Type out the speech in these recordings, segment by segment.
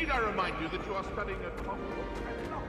Need I remind you that you are studying at Hogwarts and not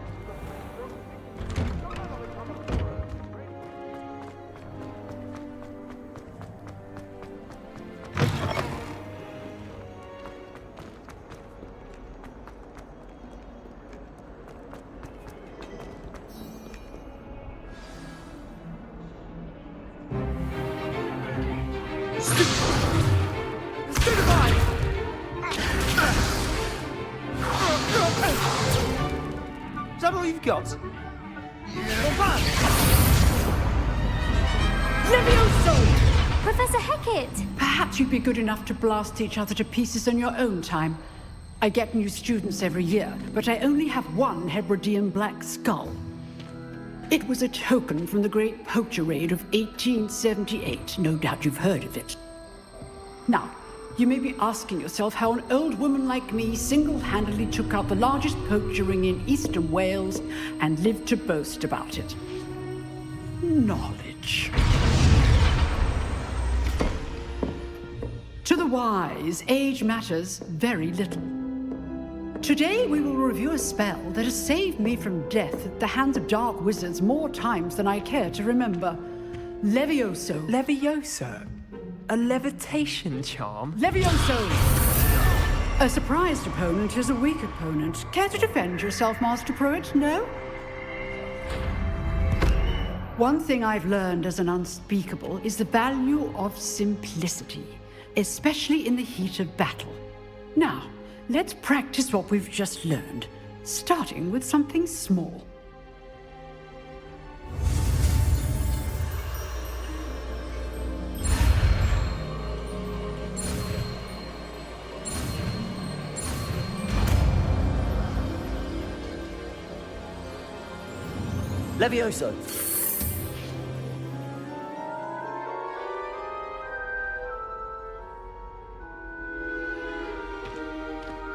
Is that all you've got? Levioso! Professor Hecat! Perhaps you'd be good enough to blast each other to pieces on your own time. I get new students every year, but I only have one Hebridean black skull. It was a token from the Great Poacher Raid of 1878. No doubt you've heard of it. Now, you may be asking yourself how an old woman like me single-handedly took out the largest poacher ring in eastern Wales and lived to boast about it. Knowledge. To the wise, age matters very little. Today we will review a spell that has saved me from death at the hands of dark wizards more times than I care to remember. Levioso. Levioso? A levitation charm? Levioso! A surprised opponent is a weak opponent. Care to defend yourself, Master Pruitt? No? One thing I've learned as an unspeakable is the value of simplicity, especially in the heat of battle. Now, let's practice what we've just learned, starting with something small. Levioso.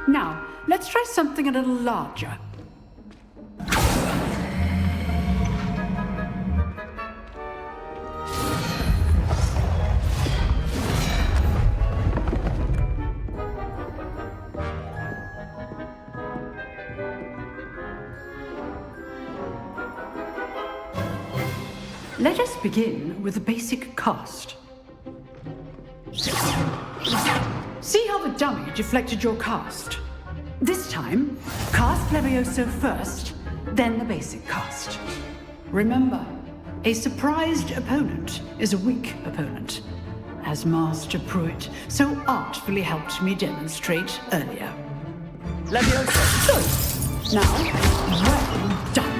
Now, let's try something a little larger. Let us begin with the basic cast. See how the dummy deflected your cast? This time, cast Levioso first, then the basic cast. Remember, a surprised opponent is a weak opponent, as Master Pruitt so artfully helped me demonstrate earlier. Levioso! So, now, well done.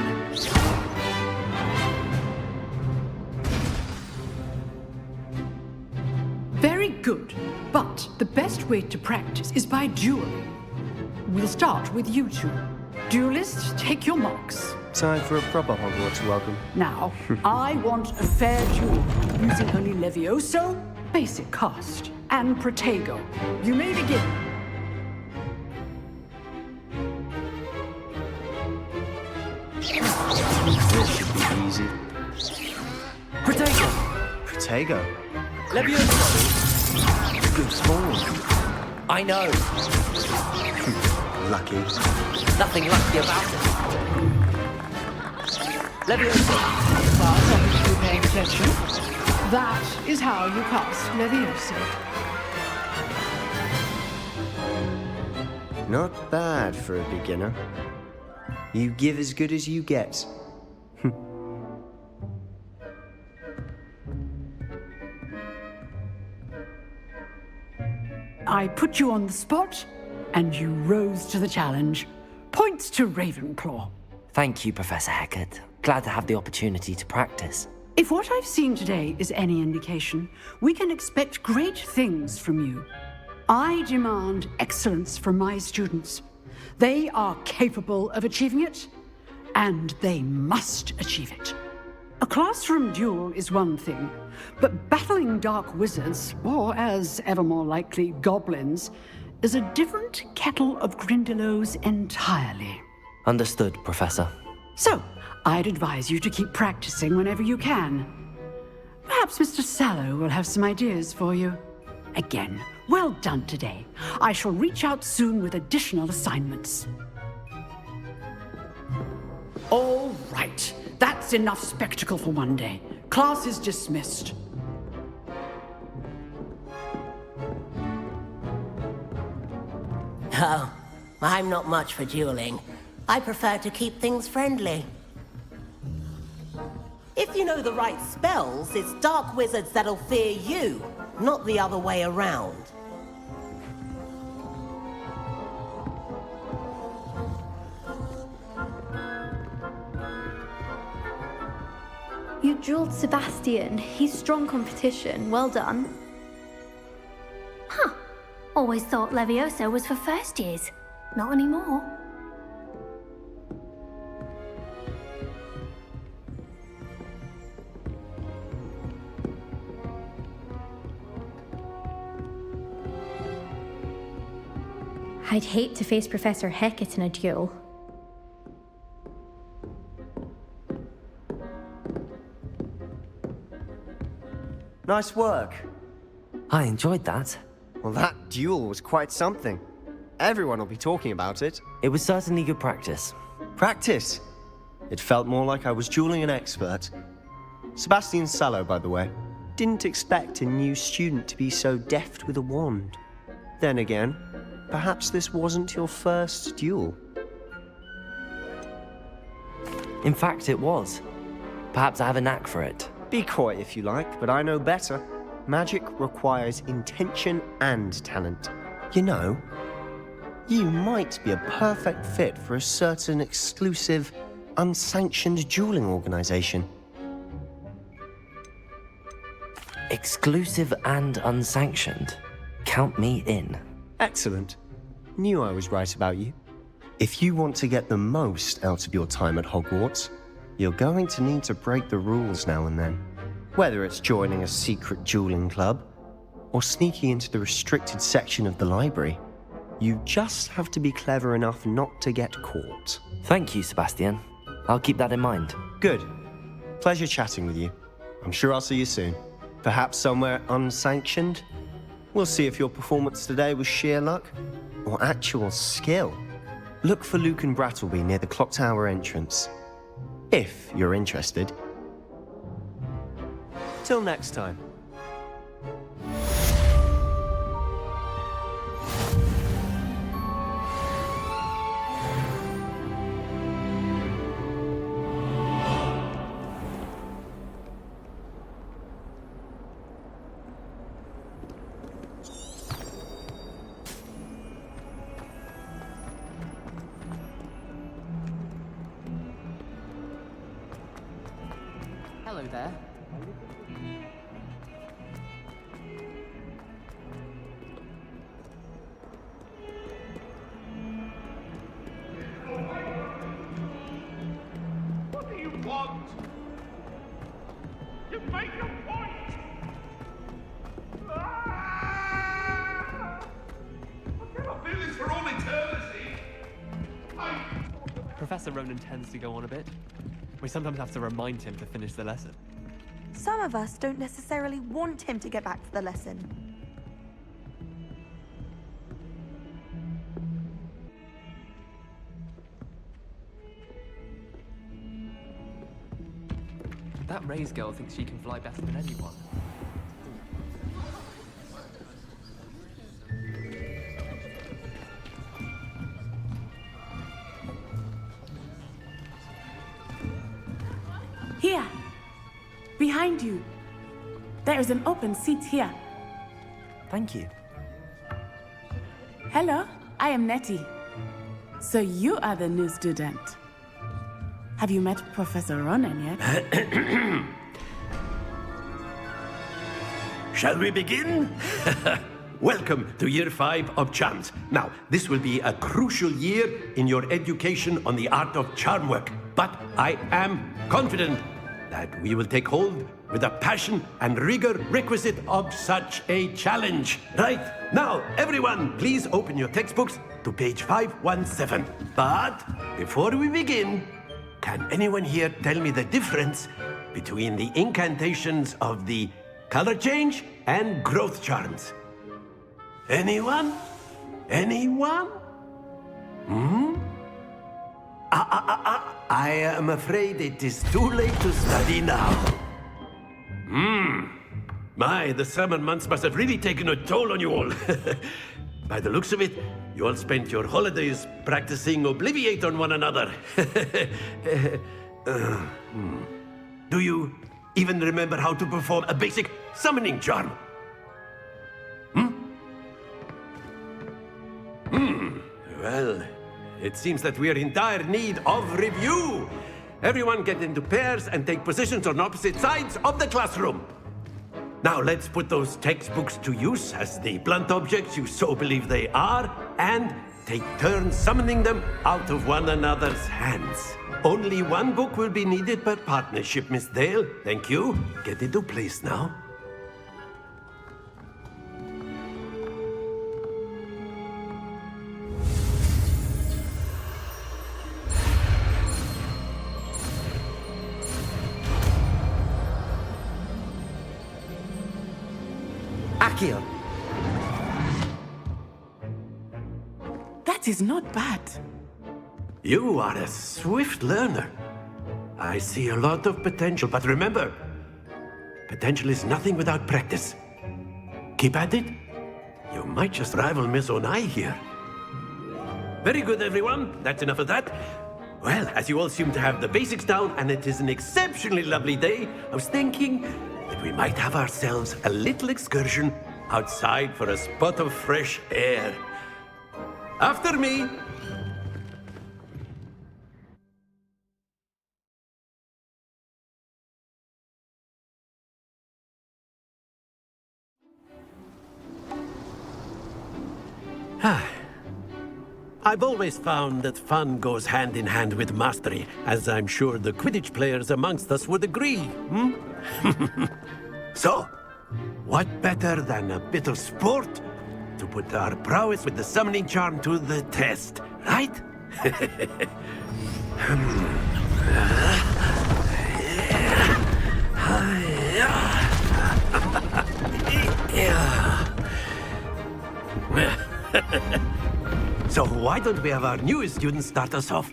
Very good, but the best way to practice is by dueling. We'll start with you two. Duelists, take your marks. Time for a proper Hogwarts welcome. Now, I want a fair duel, using only Levioso, basic cast, and Protego. You may begin. This should be easy. Protego! Protego. Levioso! Good form. I know. Lucky. Nothing lucky about it. Levioso! But obviously you're paying attention. That is how you cast Levioso. Not bad for a beginner. You give as good as you get. I put you on the spot, and you rose to the challenge. Points to Ravenclaw. Thank you, Professor Hecat. Glad to have the opportunity to practice. If what I've seen today is any indication, we can expect great things from you. I demand excellence from my students. They are capable of achieving it, and they must achieve it. A classroom duel is one thing, but battling dark wizards, or as ever more likely, goblins, is a different kettle of Grindylows entirely. Understood, Professor. So, I'd advise you to keep practicing whenever you can. Perhaps Mr. Sallow will have some ideas for you. Again, Well done today. I shall reach out soon with additional assignments. All right. That's enough spectacle for one day. Class is dismissed. Oh, I'm not much for dueling. I prefer to keep things friendly. If you know the right spells, it's dark wizards that'll fear you, not the other way around. You dueled Sebastian. He's strong competition. Well done. Huh. Always thought Levioso was for first years. Not anymore. I'd hate to face Professor Hecat in a duel. Nice work. I enjoyed that. Well, that duel was quite something. Everyone will be talking about it. It was certainly good practice. Practice. It felt more like I was dueling an expert. Sebastian Sallow, by the way. Didn't expect a new student to be so deft with a wand. Then again, perhaps this wasn't your first duel. In fact, it was. Perhaps I have a knack for it. Be coy if you like, but I know better. Magic requires intention and talent. You know, you might be a perfect fit for a certain exclusive, unsanctioned dueling organization. Exclusive and unsanctioned. Count me in. Excellent. Knew I was right about you. If you want to get the most out of your time at Hogwarts, you're going to need to break the rules now and then. Whether it's joining a secret dueling club, or sneaking into the restricted section of the library, you just have to be clever enough not to get caught. Thank you, Sebastian. I'll keep that in mind. Good. Pleasure chatting with you. I'm sure I'll see you soon. Perhaps somewhere unsanctioned? We'll see if your performance today was sheer luck, or actual skill. Look for Luke and Brattleby near the clock tower entrance. If you're interested. Till next time. Hello there. What do you want? You make your point! Ah! I cannot feel this for all eternity! Professor Ronan tends to go on a bit. We sometimes have to remind him to finish the lesson. Some of us don't necessarily want him to get back to the lesson. That Ray's girl thinks she can fly better than anyone. Here, behind you. There is an open seat here. Thank you. Hello, I am Nettie. So you are the new student. Have you met Professor Ronan yet? Shall we begin? Welcome to Year 5 of Charms. Now, this will be a crucial year in your education on the art of charm work, but I am confident that we will take hold with the passion and rigor requisite of such a challenge. Right, now, everyone, please open your textbooks to page 517. But before we begin, can anyone here tell me the difference between the incantations of the color change and growth charms? Anyone? Anyone? I am afraid it is too late to study now. My, the summer months must have really taken a toll on you all. By the looks of it, you all spent your holidays practicing Obliviate on one another. Do you even remember how to perform a basic summoning charm? Well, it seems that we are in dire need of review. Everyone get into pairs and take positions on opposite sides of the classroom. Now let's put those textbooks to use as the blunt objects you so believe they are, and take turns summoning them out of one another's hands. Only one book will be needed per partnership, Miss Dale. Thank you. Get into place now. Accio. That is not bad. You are a swift learner. I see a lot of potential, but remember, potential is nothing without practice. Keep at it. You might just rival Miss Onai here. Very good, everyone. That's enough of that. Well, as you all seem to have the basics down, and it is an exceptionally lovely day, I was thinking that we might have ourselves a little excursion outside for a spot of fresh air. After me. I've always found that fun goes hand in hand with mastery, as I'm sure the Quidditch players amongst us would agree, So, what better than a bit of sport to put our prowess with the summoning charm to the test, right? So why don't we have our newest student start us off?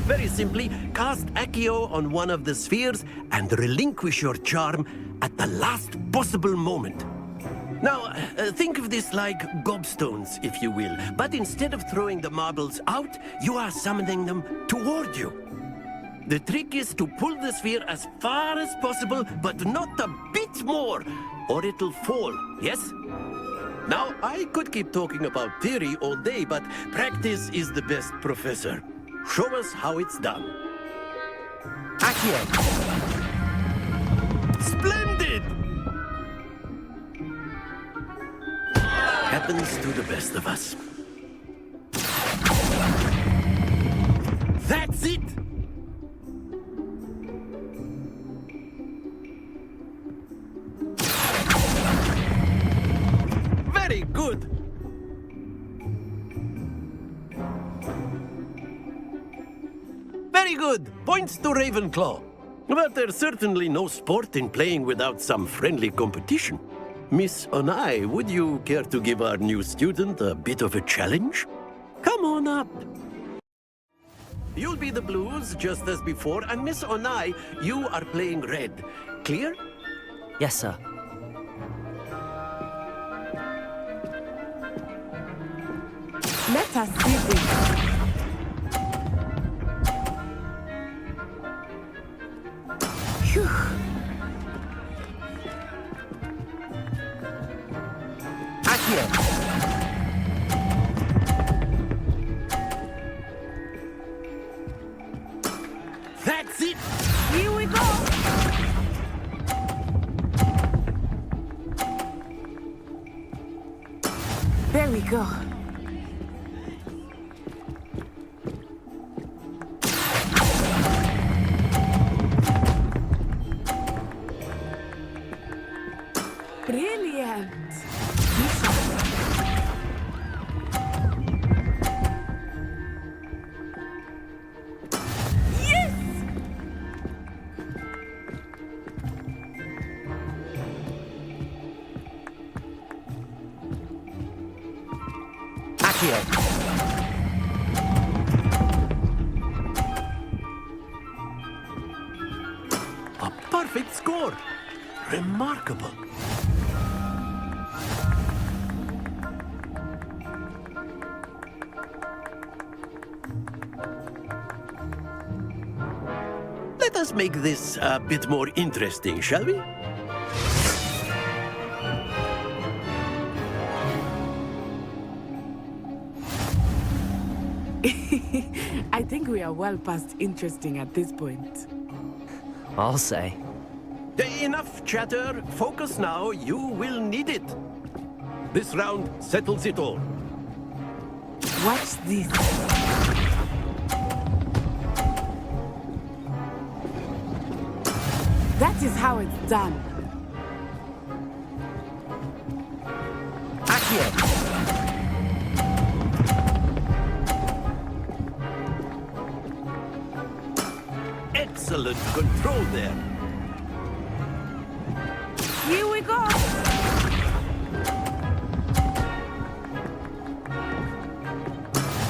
Very simply, cast Accio on one of the spheres and relinquish your charm at the last possible moment. Now, think of this like gobstones, if you will, but instead of throwing the marbles out, you are summoning them toward you. The trick is to pull the sphere as far as possible, but not a bit more, or it'll fall, yes? Now, I could keep talking about theory all day, but practice is the best professor. Show us how it's done. Accio. Splendid! Happens to the best of us. That's it! Very good! Very good! Points to Ravenclaw. But there's certainly no sport in playing without some friendly competition. Miss Onai, would you care to give our new student a bit of a challenge? Come on up. You'll be the blues, just as before, and Miss Onai, you are playing red. Clear? Yes, sir. Let us see this. Phew. Accio. That's it! Here we go! There we go. Brilliant! Yes! A perfect score! Remarkable. Let us make this a bit more interesting, shall we? I think we are well past interesting at this point. I'll say. Enough chatter. Focus now. You will need it. This round settles it all. Watch this. That is how it's done. Excellent control there. Here we go.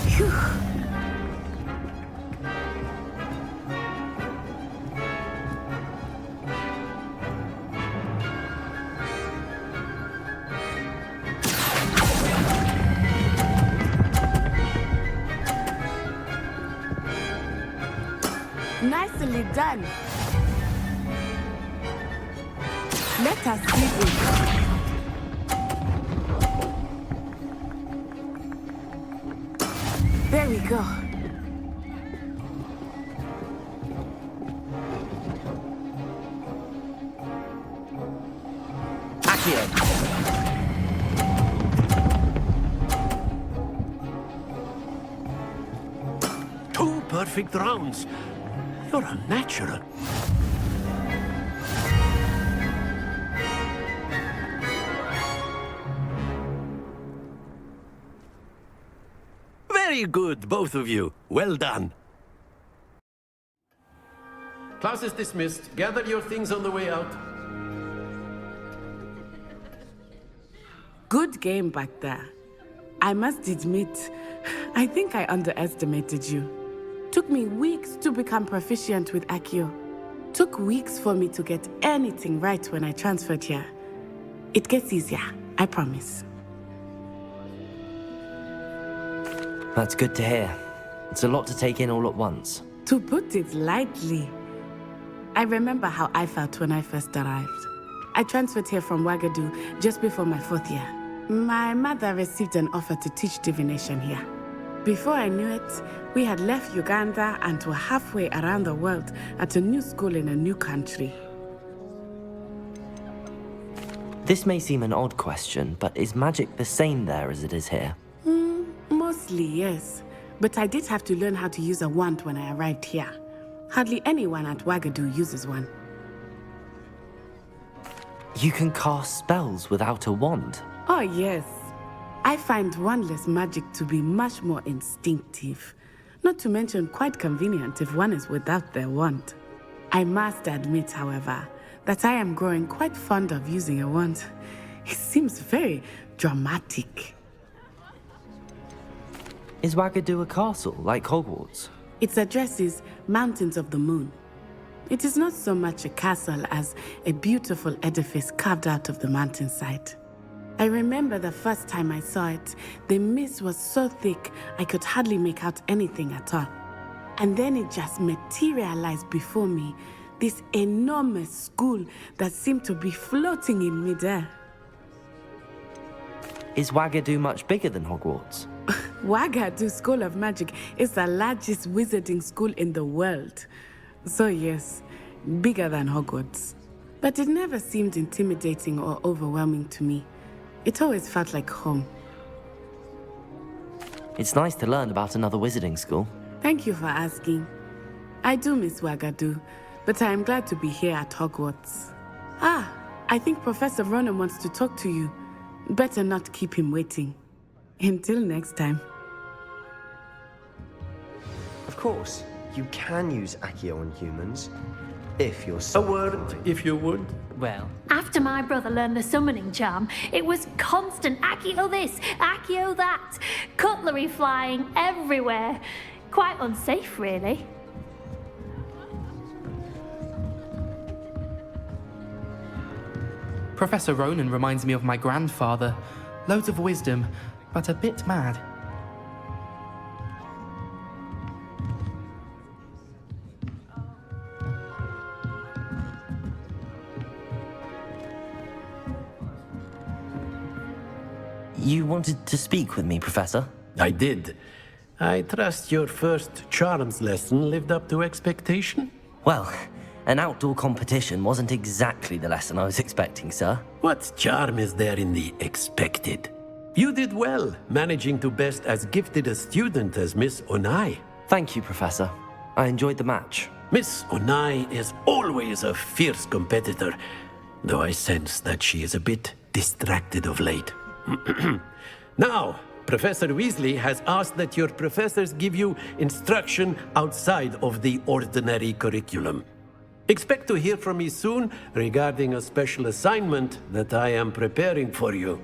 Phew. Nicely done. Let us see this. There we go. Two perfect rounds. You're a natural. Very good, both of you. Well done. Class is dismissed. Gather your things on the way out. Good game back there. I must admit, I think I underestimated you. Took me weeks to become proficient with Accio. Took weeks for me to get anything right when I transferred here. It gets easier, I promise. That's good to hear. It's a lot to take in all at once. To put it lightly, I remember how I felt when I first arrived. I transferred here from Ouagadougou just before my 4th year. My mother received an offer to teach divination here. Before I knew it, we had left Uganda and were halfway around the world at a new school in a new country. This may seem an odd question, but is magic the same there as it is here? Mostly, yes. But I did have to learn how to use a wand when I arrived here. Hardly anyone at Ouagadougou uses one. You can cast spells without a wand? Oh, yes. I find wandless magic to be much more instinctive. Not to mention quite convenient if one is without their wand. I must admit, however, that I am growing quite fond of using a wand. It seems very dramatic. Is Ouagadougou a castle, like Hogwarts? Its address is Mountains of the Moon. It is not so much a castle as a beautiful edifice carved out of the mountainside. I remember the first time I saw it, the mist was so thick I could hardly make out anything at all. And then it just materialized before me, this enormous school that seemed to be floating in midair. Is Ouagadougou much bigger than Hogwarts? Ouagadougou School of Magic is the largest wizarding school in the world. So yes, bigger than Hogwarts. But it never seemed intimidating or overwhelming to me. It always felt like home. It's nice to learn about another wizarding school. Thank you for asking. I do miss Ouagadougou, but I am glad to be here at Hogwarts. Ah, I think Professor Ronan wants to talk to you. Better not keep him waiting. Until next time. Of course. you can use Accio on humans, if you're A so word, inclined. if you would. Well, After my brother learned the summoning charm, it was constant Accio this, Accio that, cutlery flying everywhere. Quite unsafe, really. Professor Ronan reminds me of my grandfather. Loads of wisdom, but a bit mad. You wanted to speak with me, Professor? I did. I trust your first charms lesson lived up to expectation? Well, an outdoor competition wasn't exactly the lesson I was expecting, sir. What charm is there in the expected? You did well, managing to best as gifted a student as Miss Onai. Thank you, Professor. I enjoyed the match. Miss Onai is always a fierce competitor, though I sense that she is a bit distracted of late. Now, Professor Weasley has asked that your professors give you instruction outside of the ordinary curriculum. Expect to hear from me soon regarding a special assignment that I am preparing for you.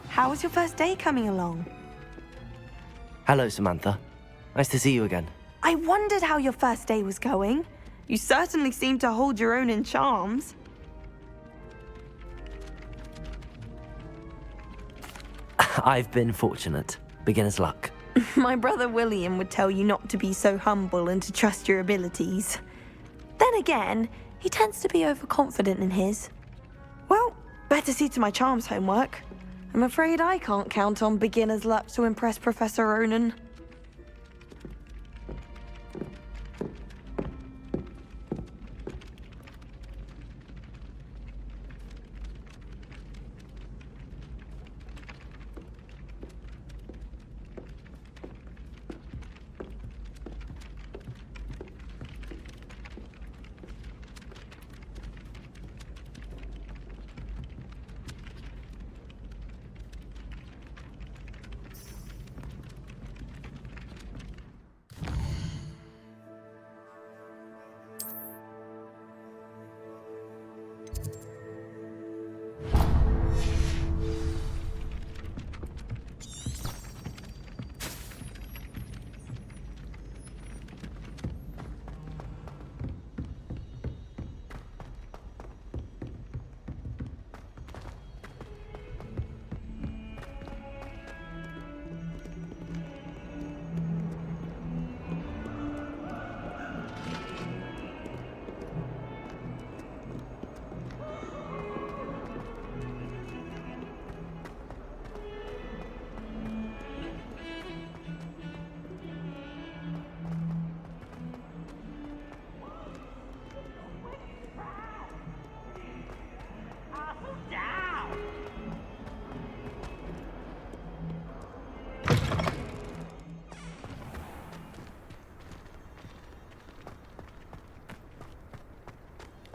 How was your first day coming along? Hello, Samantha. Nice to see you again. I wondered how your first day was going. You certainly seem to hold your own in charms. I've been fortunate. Beginner's luck. My brother William would tell you not to be so humble and to trust your abilities. Then again, he tends to be overconfident in his. Well, better see to my charms homework. I'm afraid I can't count on beginner's luck to impress Professor Ronan.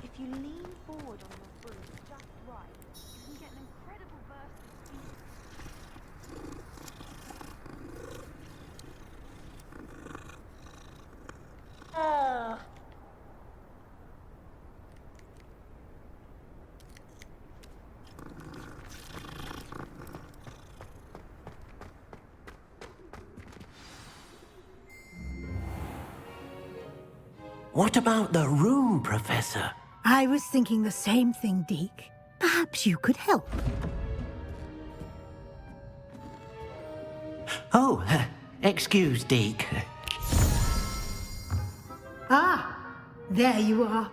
If you lean forward on your broom just right, you can get an incredible burst of speed. What about the room, Professor? I was thinking the same thing, Deke. Perhaps you could help. Oh, excuse, Deke. Ah, there you are.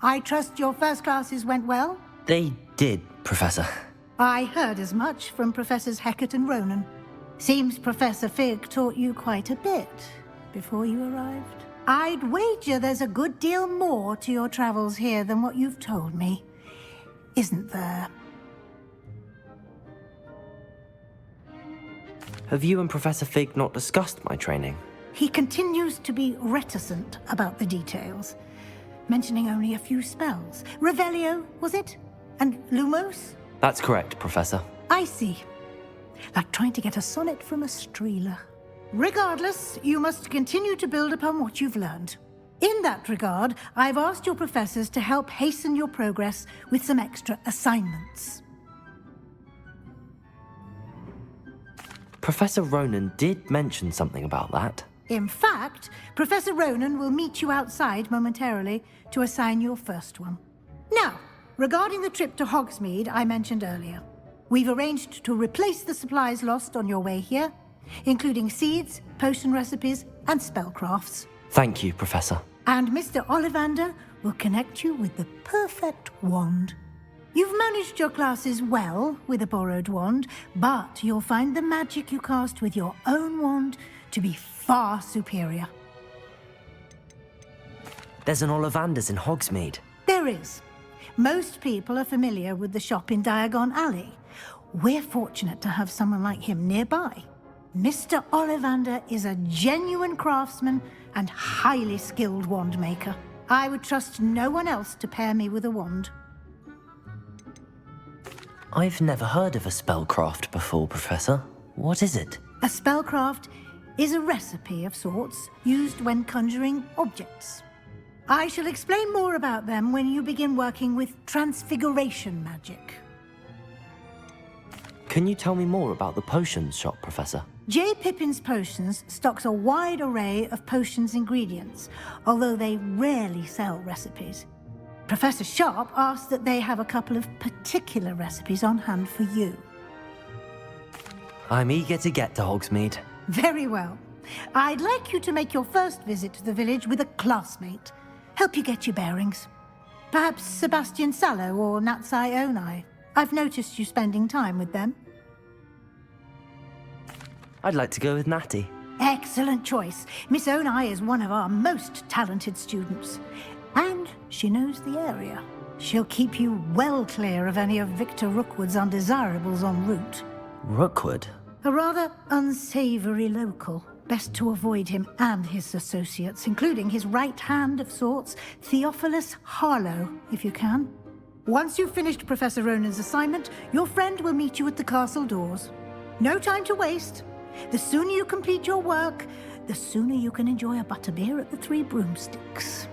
I trust your first classes went well? They did, Professor. I heard as much from Professors Hecat and Ronan. Seems Professor Fig taught you quite a bit before you arrived. I'd wager there's a good deal more to your travels here than what you've told me. Isn't there? Have you and Professor Fig not discussed my training? He continues to be reticent about the details, mentioning only a few spells. Revelio, was it? And Lumos? That's correct, Professor. I see. Like trying to get a sonnet from a streeler. Regardless, you must continue to build upon what you've learned. In that regard, I've asked your professors to help hasten your progress with some extra assignments. Professor Ronan did mention something about that. In fact, Professor Ronan will meet you outside momentarily to assign your first one. Now, regarding the trip to Hogsmeade I mentioned earlier, we've arranged to replace the supplies lost on your way here, including seeds, potion recipes, and spellcrafts. Thank you, Professor. And Mr. Ollivander will connect you with the perfect wand. You've managed your classes well with a borrowed wand, but you'll find the magic you cast with your own wand to be far superior. There's an Ollivander's in Hogsmeade. There is. Most people are familiar with the shop in Diagon Alley. We're fortunate to have someone like him nearby. Mr. Ollivander is a genuine craftsman and highly skilled wand maker. I would trust no one else to pair me with a wand. I've never heard of a spellcraft before, Professor. What is it? A spellcraft is a recipe of sorts used when conjuring objects. I shall explain more about them when you begin working with transfiguration magic. Can you tell me more about the potions shop, Professor? J. Pippin's Potions stocks a wide array of potions ingredients, although they rarely sell recipes. Professor Sharp asked that they have a couple of particular recipes on hand for you. I'm eager to get to Hogsmeade. Very well. I'd like you to make your first visit to the village with a classmate. Help you get your bearings. Perhaps Sebastian Sallow or Natsai Onai. I've noticed you spending time with them. I'd like to go with Natty. Excellent choice. Miss Onai is one of our most talented students. And she knows the area. She'll keep you well clear of any of Victor Rookwood's undesirables en route. Rookwood? A rather unsavory local. Best to avoid him and his associates, including his right hand of sorts, Theophilus Harlow, if you can. Once you've finished Professor Ronan's assignment, your friend will meet you at the castle doors. No time to waste. The sooner you complete your work, the sooner you can enjoy a butterbeer at the Three Broomsticks.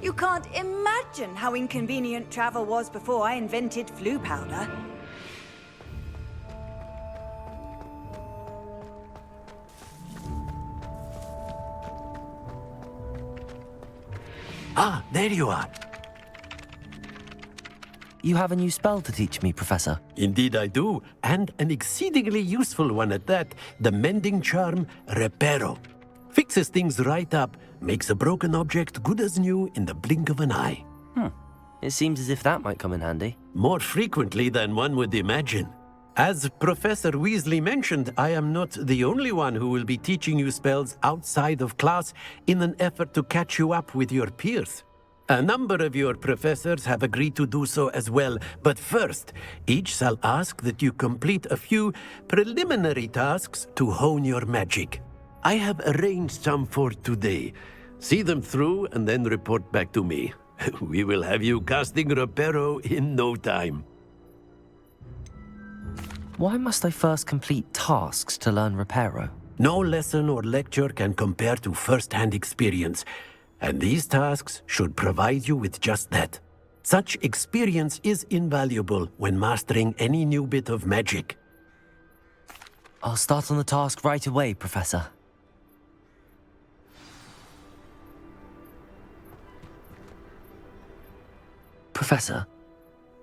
You can't imagine how inconvenient travel was before I invented flu powder. Ah, there you are. You have a new spell to teach me, Professor. Indeed I do, and an exceedingly useful one at that. The mending charm, Reparo. Fixes things right up, makes a broken object good as new in the blink of an eye. It seems as if that might come in handy. More frequently than one would imagine. As Professor Weasley mentioned, I am not the only one who will be teaching you spells outside of class in an effort to catch you up with your peers. A number of your professors have agreed to do so as well, but first, each shall ask that you complete a few preliminary tasks to hone your magic. I have arranged some for today. See them through and then report back to me. We will have you casting Reparo in no time. Why must I first complete tasks to learn Reparo? No lesson or lecture can compare to first-hand experience, and these tasks should provide you with just that. Such experience is invaluable when mastering any new bit of magic. I'll start on the task right away, Professor. Professor,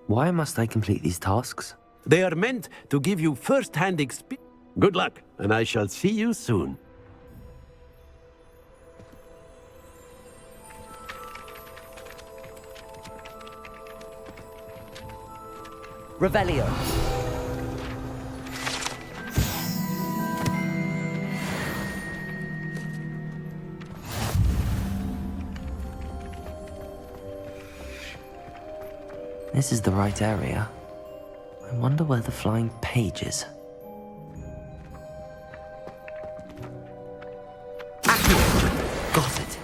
why must I complete these tasks? They are meant to give you first-hand experience. Good luck, and I shall see you soon. Revelio. This is the right area. I wonder where the flying page is. Got it.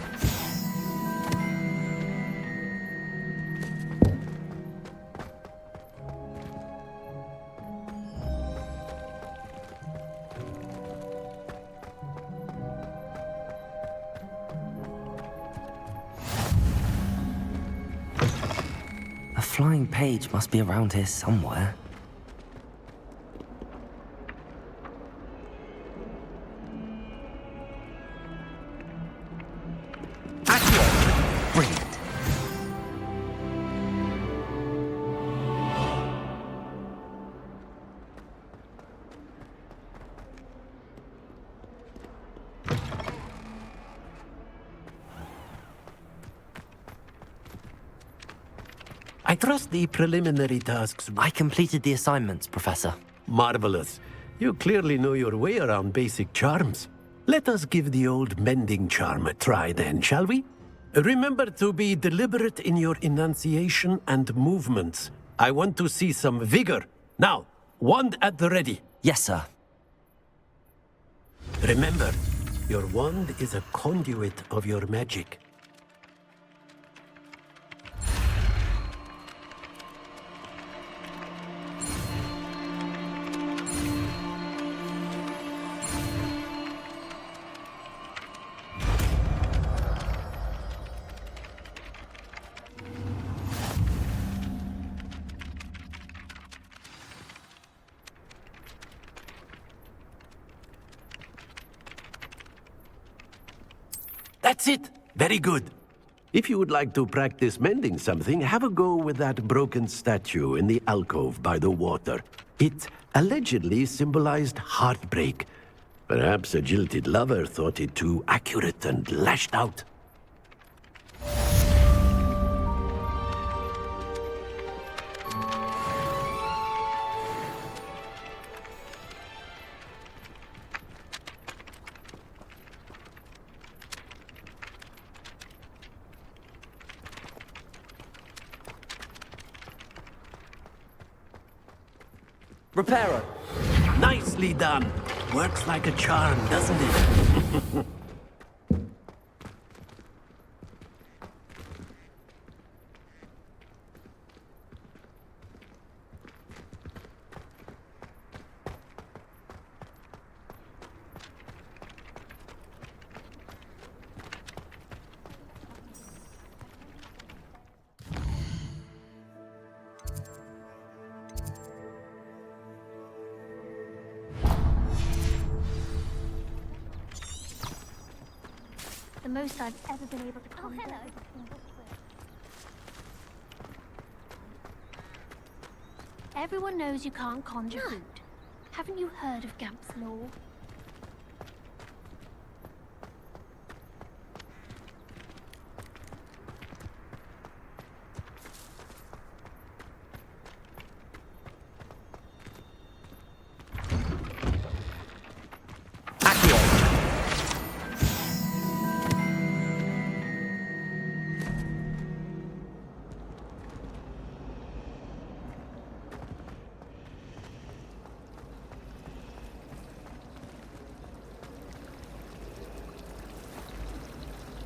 The flying page must be around here somewhere. Brilliant. I trust the preliminary tasks. I completed the assignments, Professor. Marvelous. You clearly know your way around basic charms. Let us give the old mending charm a try then, shall we? Remember to be deliberate in your enunciation and movements. I want to see some vigor. Now, wand at the ready. Yes, sir. Remember, your wand is a conduit of your magic. That's it! Very good. If you would like to practice mending something, have a go with that broken statue in the alcove by the water. It allegedly symbolized heartbreak. Perhaps a jilted lover thought it too accurate and lashed out. Reparo. Nicely done. Works like a charm, doesn't it? The most I've ever been able to conquer. Oh, hello. Everyone knows you can't conjure food. Haven't you heard of Gamp's Law?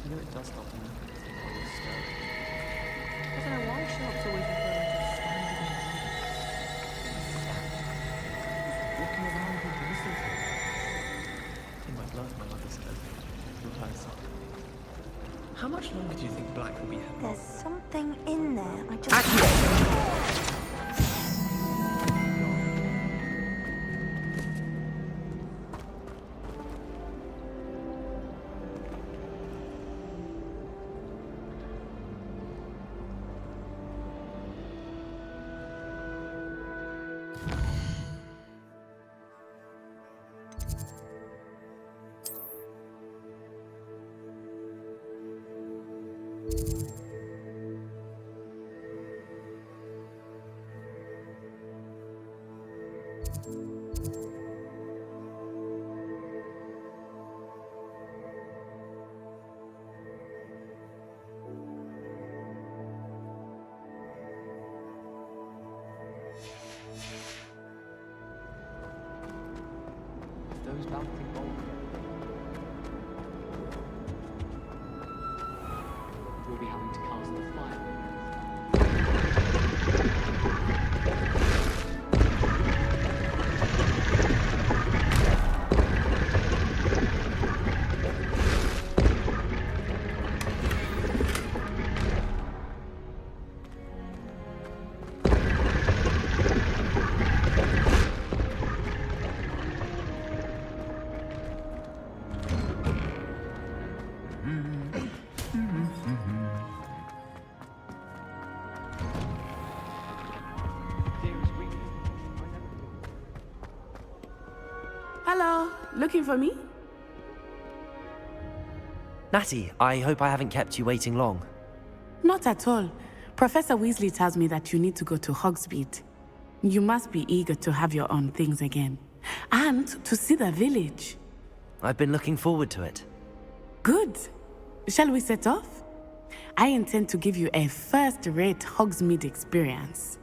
You know it does help when you take all this stuff. I don't know why shops always refer to just standing around. Walking around with mistletoe. In my blood, my mother said. Through her son. How much longer do you think Black will be here? There's something in there. I just... Those bouncing balls. We'll be having to cast the fire. Hello, looking for me? Natty, I hope I haven't kept you waiting long. Not at all. Professor Weasley tells me that you need to go to Hogsmeade. You must be eager to have your own things again. And to see the village. I've been looking forward to it. Good. Shall we set off? I intend to give you a first-rate Hogsmeade experience.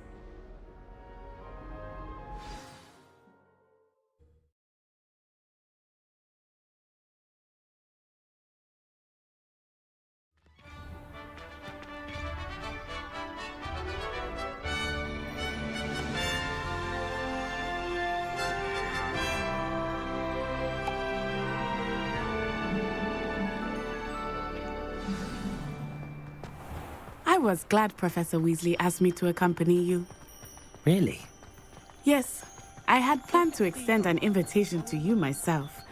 I was glad Professor Weasley asked me to accompany you. Really? Yes, I had planned to extend an invitation to you myself.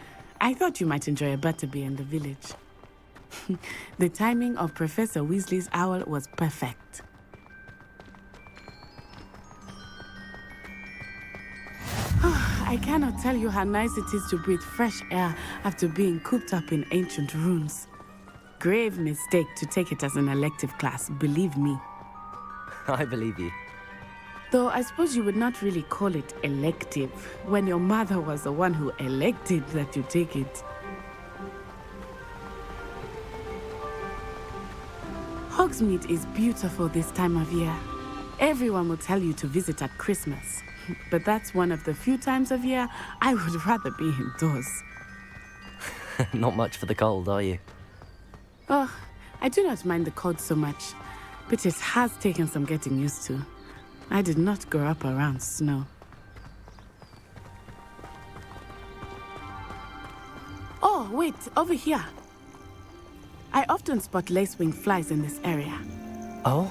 I thought you might enjoy a butterbeer in the village. The timing of Professor Weasley's owl was perfect. I cannot tell you how nice it is to breathe fresh air after being cooped up in ancient rooms. Grave mistake to take it as an elective class, believe me. I believe you. Though I suppose you would not really call it elective when your mother was the one who elected that you take it. Hogsmeade is beautiful this time of year. Everyone will tell you to visit at Christmas. But that's one of the few times of year I would rather be indoors. Not much for the cold, are you? Oh, I do not mind the cold so much, but it has taken some getting used to. I did not grow up around snow. Oh, wait, over here. I often spot lacewing flies in this area. Oh?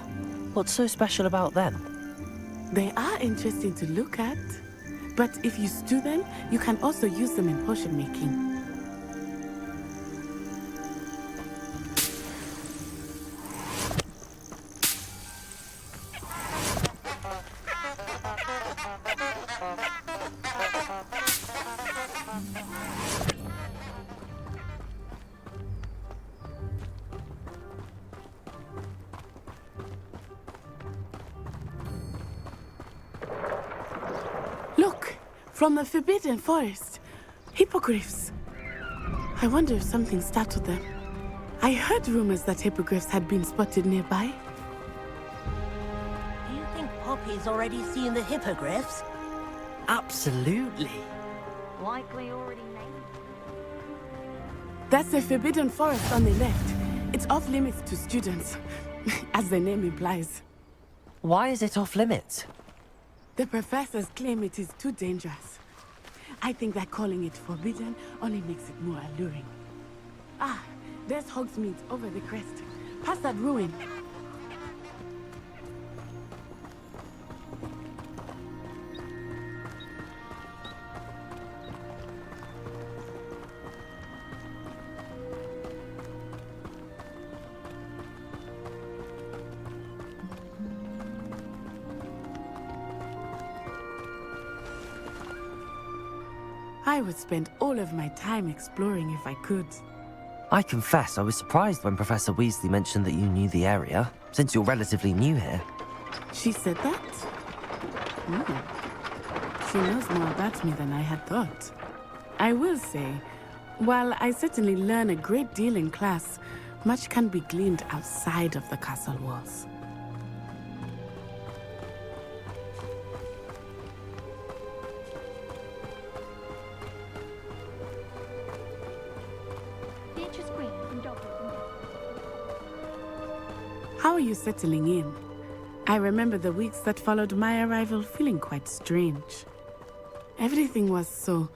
What's so special about them? They are interesting to look at, but if you stew them, you can also use them in potion making. Look, from the Forbidden Forest. Hippogriffs. I wonder if something startled them. I heard rumors that hippogriffs had been spotted nearby. Do you think Poppy's already seen the hippogriffs? Absolutely. Likely already named. That's the Forbidden Forest on the left. It's off limits to students, as the name implies. Why is it off limits? The professors claim it is too dangerous. I think that calling it forbidden only makes it more alluring. Ah, there's Hogsmeade over the crest. Past that ruin. I would spend all of my time exploring if I could. I confess I was surprised when Professor Weasley mentioned that you knew the area, since you're relatively new here. She said that? She knows more about me than I had thought. I will say, while I certainly learn a great deal in class, much can be gleaned outside of the castle walls. How are you settling in? I remember the weeks that followed my arrival feeling quite strange. Everything was so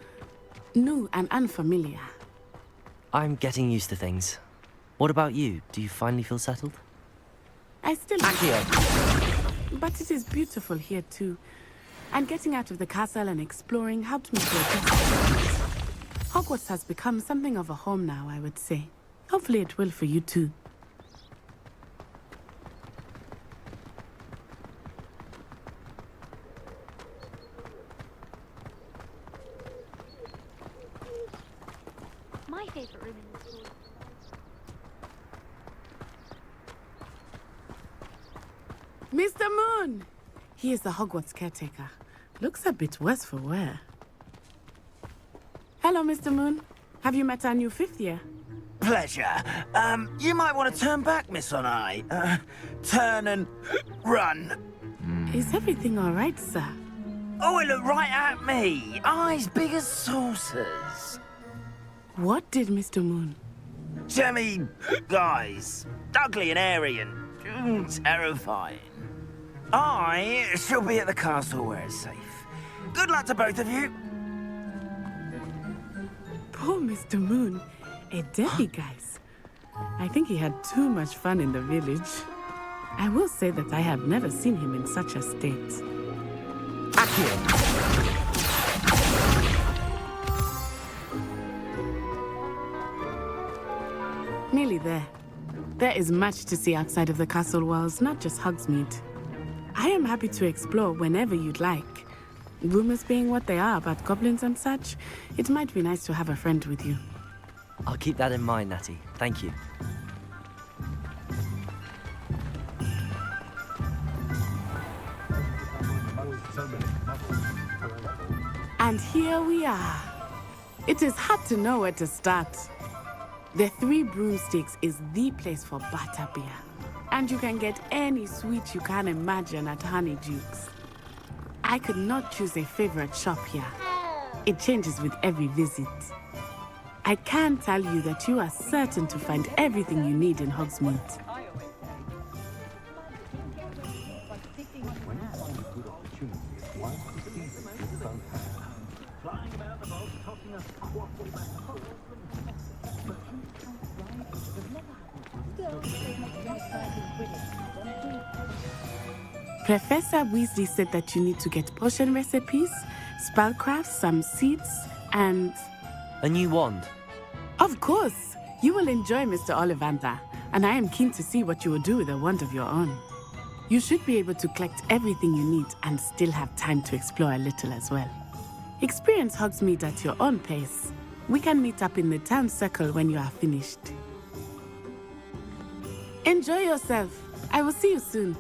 new and unfamiliar. I'm getting used to things. What about you? Do you finally feel settled? I still... But it is beautiful here too. And getting out of the castle and exploring helped me to adjust. Hogwarts has become something of a home now, I would say. Hopefully it will for you too. My favorite room in the school. Mr. Moon! He is the Hogwarts caretaker. Looks a bit worse for wear. Hello, Mr. Moon. Have you met our new 5th year? Pleasure. You might want to turn back, Miss On-Eye. Turn and run. Is everything all right, sir? Oh, it looked right at me. Eyes big as saucers. What did Mr. Moon? Jemmy, guys. Ugly and airy and terrifying. I shall be at the castle where it's safe. Good luck to both of you. Poor Mr. Moon. A demiguise. I think he had too much fun in the village. I will say that I have never seen him in such a state. Nearly there. There is much to see outside of the castle walls, not just Hogsmeade. I am happy to explore whenever you'd like. Rumors being what they are about goblins and such, it might be nice to have a friend with you. I'll keep that in mind, Natty. Thank you. And here we are. It is hard to know where to start. The Three Broomsticks is the place for butterbeer. And you can get any sweet you can imagine at Honeydukes. I could not choose a favorite shop here. It changes with every visit. I can tell you that you are certain to find everything you need in Hogsmeade. Professor Weasley said that you need to get potion recipes, spellcraft, some seeds, and... A new wand? Of course! You will enjoy Mr. Ollivander, and I am keen to see what you will do with a wand of your own. You should be able to collect everything you need and still have time to explore a little as well. Experience Hogsmeade at your own pace. We can meet up in the town circle when you are finished. Enjoy yourself. I will see you soon.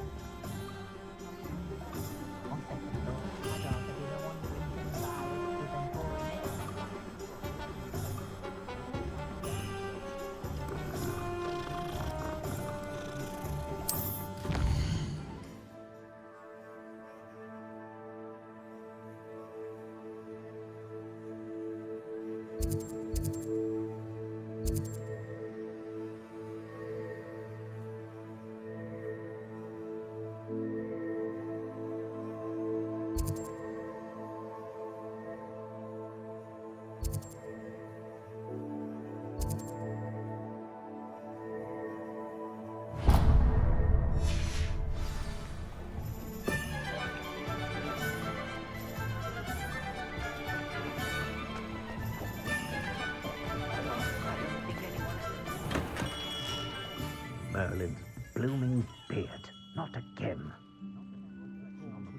Merlin's blooming beard. Not again.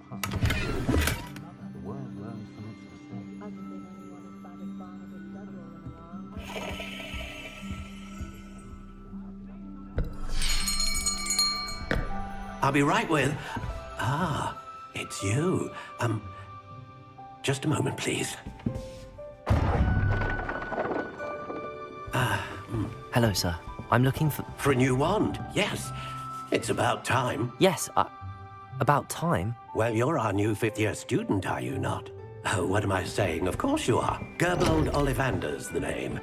The world learns from its mistakes. I'll be right with... Ah, it's you. Just a moment, please. Hello, sir. I'm looking for... For a new wand, yes. It's about time. Yes, about time? Well, you're our new fifth-year student, are you not? Oh, what am I saying? Of course you are. Gerbold Ollivander's the name.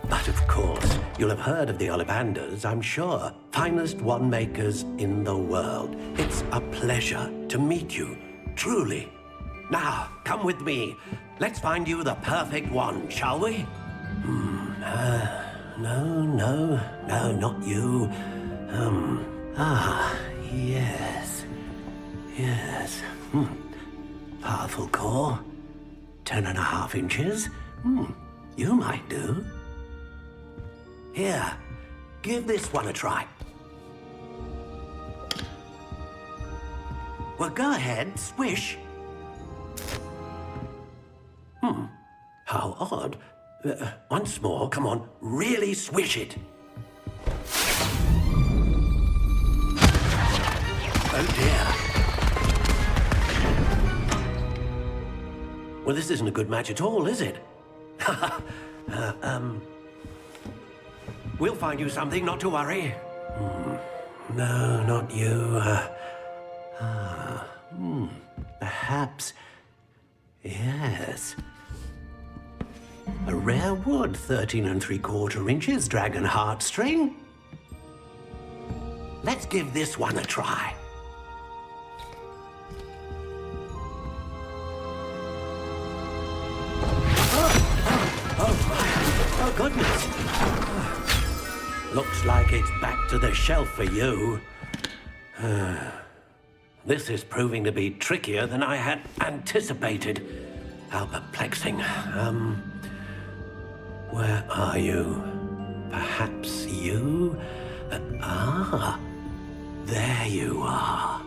But of course, you'll have heard of the Ollivanders, I'm sure. Finest wand makers in the world. It's a pleasure to meet you, truly. Now, come with me. Let's find you the perfect wand, shall we? No, not you. Yes. Powerful core. 10.5 inches. You might do. Here, give this one a try. Well, go ahead, swish. How odd. Once more, come on, really swish it. Oh dear. Well, this isn't a good match at all, is it? We'll find you something, not to worry. No, not you. Perhaps... Yes. A rare wood, 13 3/4 inches, dragon heartstring. Let's give this one a try. Oh, goodness. Looks like it's back to the shelf for you. This is proving to be trickier than I had anticipated. How perplexing. Where are you? Perhaps you? There you are.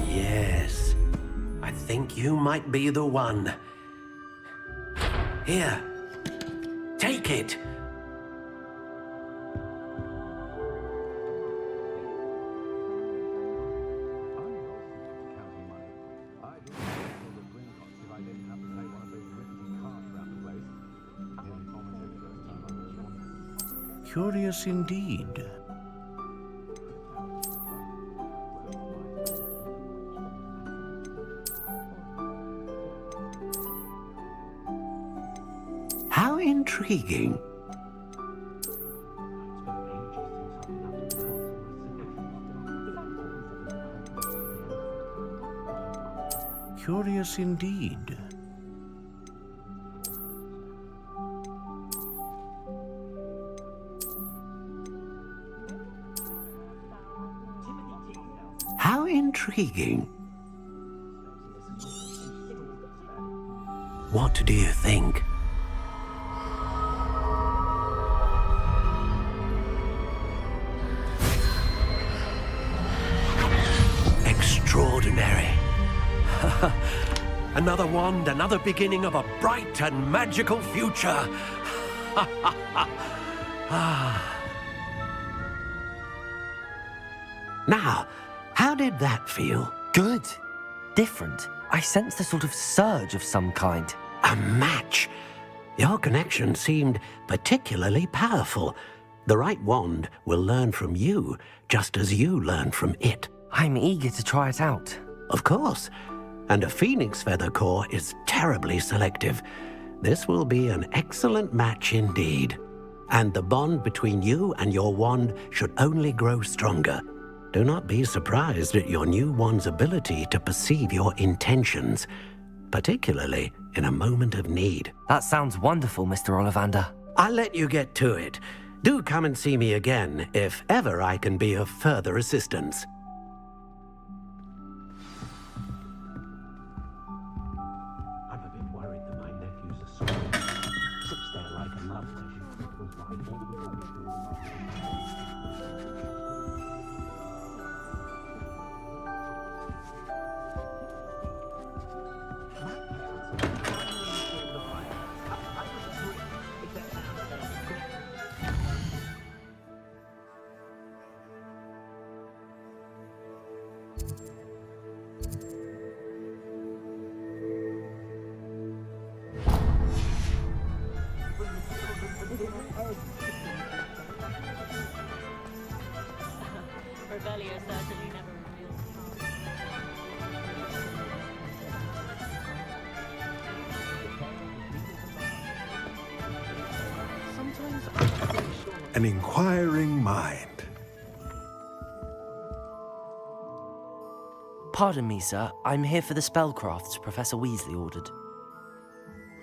Yes, I think you might be the one. Here, take it. Curious indeed. How intriguing. Curious indeed. How intriguing. What do you think? Extraordinary. Another wand, another beginning of a bright and magical future. Now, how did that feel? Good. Different. I sensed a sort of surge of some kind. A match. Your connection seemed particularly powerful. The right wand will learn from you, just as you learn from it. I'm eager to try it out. Of course. And a phoenix feather core is terribly selective. This will be an excellent match indeed. And the bond between you and your wand should only grow stronger. Do not be surprised at your new wand's ability to perceive your intentions, particularly in a moment of need. That sounds wonderful, Mr. Ollivander. I'll let you get to it. Do come and see me again if ever I can be of further assistance. I'm a bit worried that my nephew's a sword. Sits there like a love tissue. Revelio certainly never reveals An inquiring mind. Pardon me, sir. I'm here for the spellcrafts Professor Weasley ordered.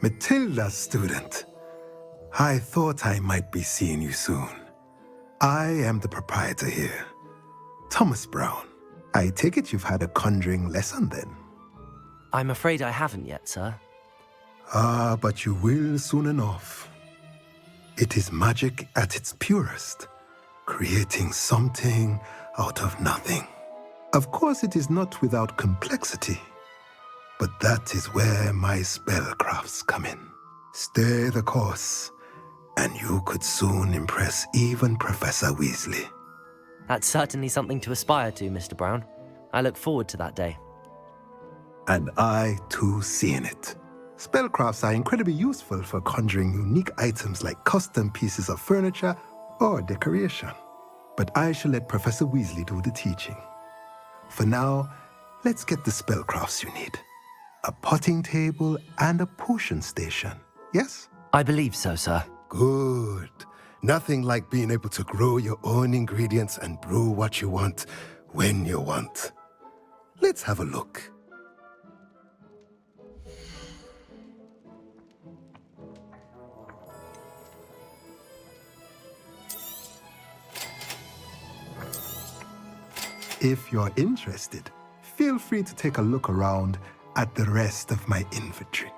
Matilda, student. I thought I might be seeing you soon. I am the proprietor here, Thomas Brown. I take it you've had a conjuring lesson then? I'm afraid I haven't yet, sir. Ah, but you will soon enough. It is magic at its purest, creating something out of nothing. Of course, it is not without complexity, but that is where my spellcrafts come in. Stay the course, and you could soon impress even Professor Weasley. That's certainly something to aspire to, Mr. Brown. I look forward to that day. And I, too, see in it. Spellcrafts are incredibly useful for conjuring unique items like custom pieces of furniture or decoration. But I shall let Professor Weasley do the teaching. For now, let's get the spellcrafts you need. A potting table and a potion station, yes? I believe so, sir. Good. Nothing like being able to grow your own ingredients and brew what you want when you want. Let's have a look. If you're interested, feel free to take a look around at the rest of my inventory.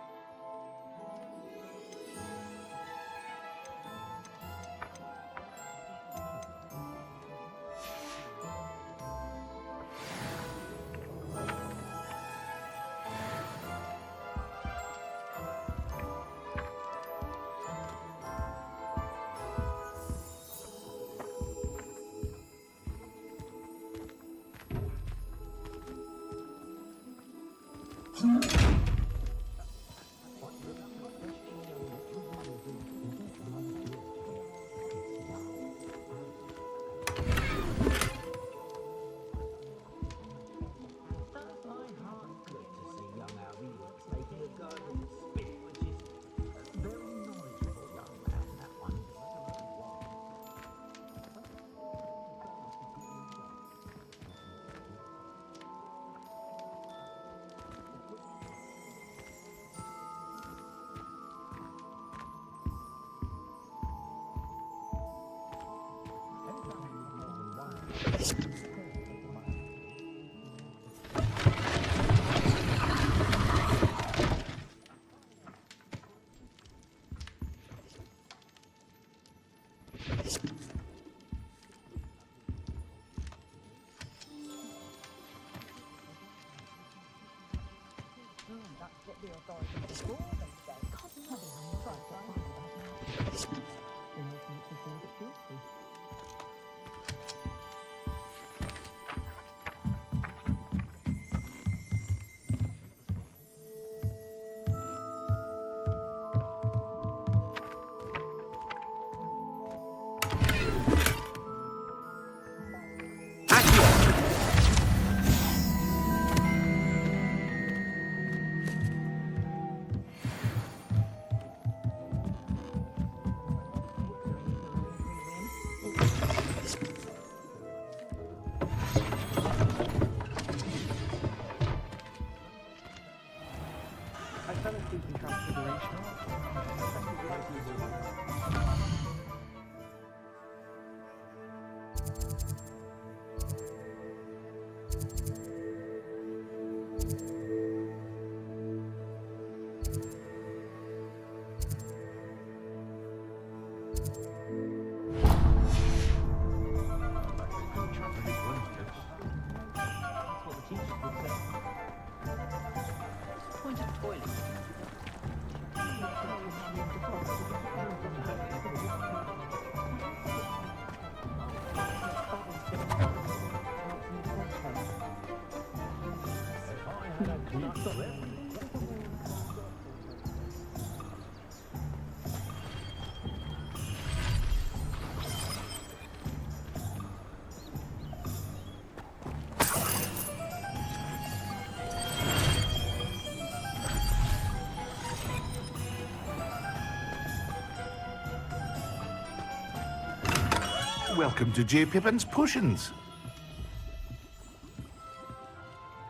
Welcome to J. Pippin's Potions.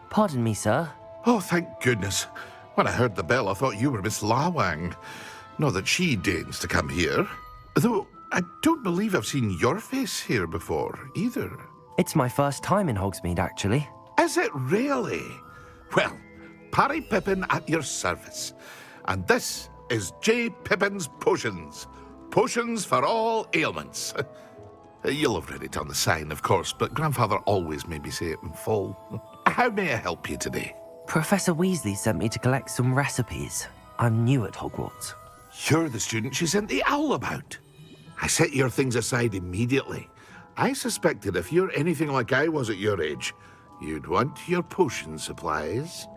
Pardon me, sir. Oh, thank goodness. When I heard the bell, I thought you were Miss Lawang. Not that she deigns to come here. Though, I don't believe I've seen your face here before, either. It's my first time in Hogsmeade, actually. Is it really? Well, Parry Pippin at your service. And this is J. Pippin's Potions. Potions for all ailments. You'll have read it on the sign, of course, but Grandfather always made me say it in full. How may I help you today? Professor Weasley sent me to collect some recipes. I'm new at Hogwarts. You're the student she sent the owl about. I set your things aside immediately. I suspected if you're anything like I was at your age, you'd want your potion supplies.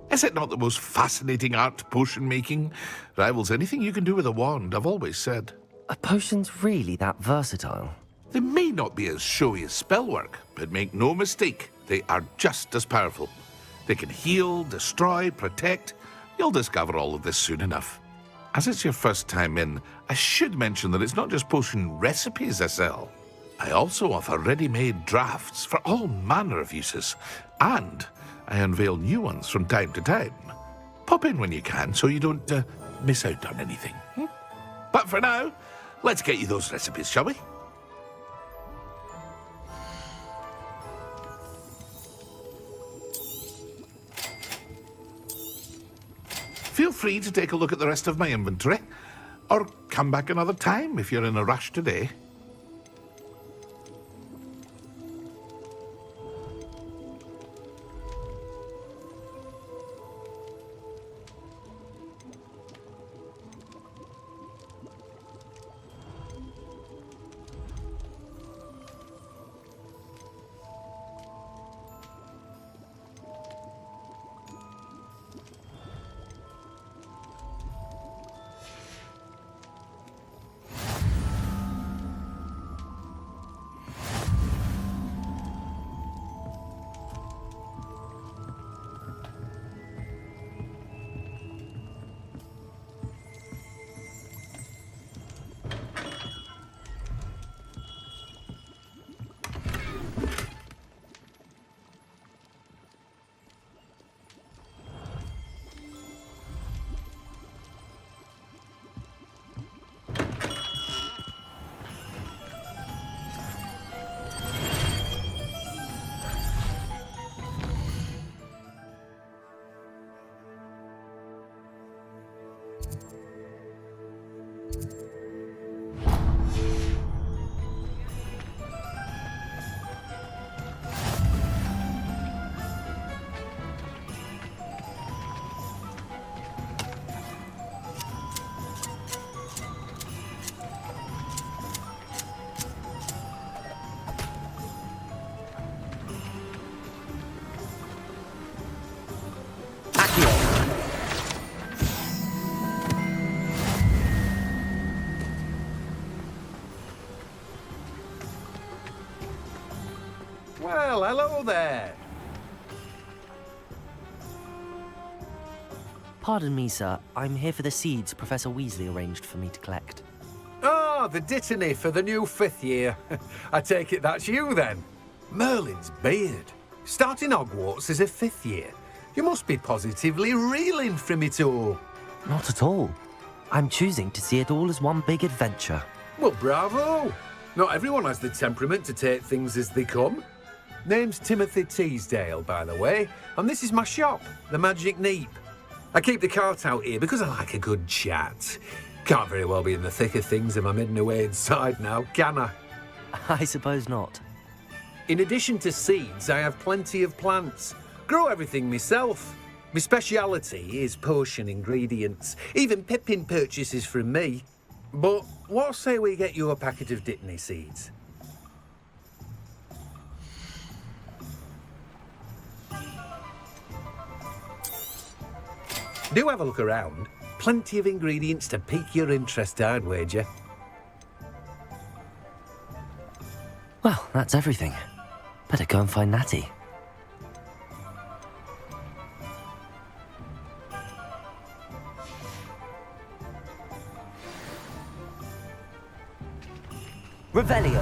Is it not the most fascinating art, potion making? Rivals anything you can do with a wand, I've always said. Are potions really that versatile? They may not be as showy as spellwork, but make no mistake, they are just as powerful. They can heal, destroy, protect. You'll discover all of this soon enough. As it's your first time in, I should mention that it's not just potion recipes I sell. I also offer ready-made drafts for all manner of uses, and I unveil new ones from time to time. Pop in when you can so you don't miss out on anything. But for now, let's get you those recipes, shall we? Feel free to take a look at the rest of my inventory, or come back another time if you're in a rush today. Well, hello there. Pardon me, sir. I'm here for the seeds Professor Weasley arranged for me to collect. Ah, the dittany for the new 5th year. I take it that's you, then. Merlin's beard. Starting Hogwarts as a 5th year. You must be positively reeling from it all. Not at all. I'm choosing to see it all as one big adventure. Well, bravo. Not everyone has the temperament to take things as they come. Name's Timothy Teasdale, by the way, and this is my shop, the Magic Neep. I keep the cart out here because I like a good chat. Can't very well be in the thick of things if I'm hidden away inside now, can I? I suppose not. In addition to seeds, I have plenty of plants. Grow everything myself. My speciality is potion ingredients. Even Pippin purchases from me. But what say we get you a packet of dittany seeds? Do have a look around. Plenty of ingredients to pique your interest, I'd wager. Well, that's everything. Better go and find Natty. Revelio.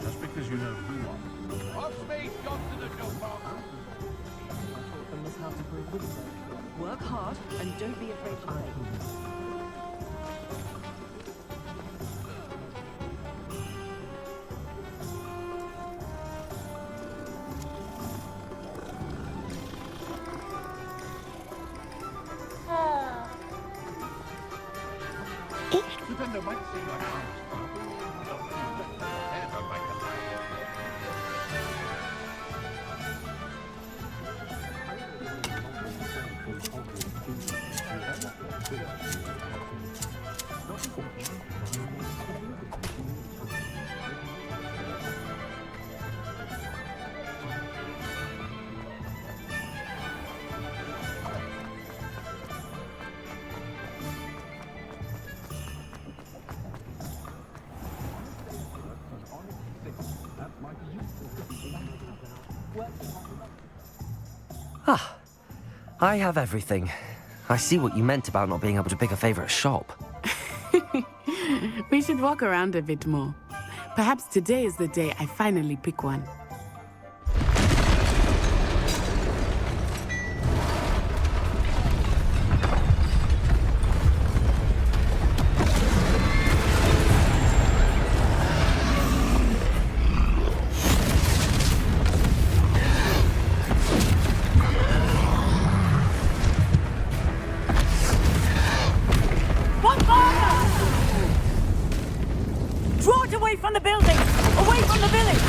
Just because you know who are. Hogsmeade, gone to the job, Father. Work hard and don't be afraid to fail. Pretender might seem like an honest father. Never like a Ah, I have everything. I see what you meant about not being able to pick a favorite shop. We should walk around a bit more. Perhaps today is the day I finally pick one. Draw it away from the building! Away from the village!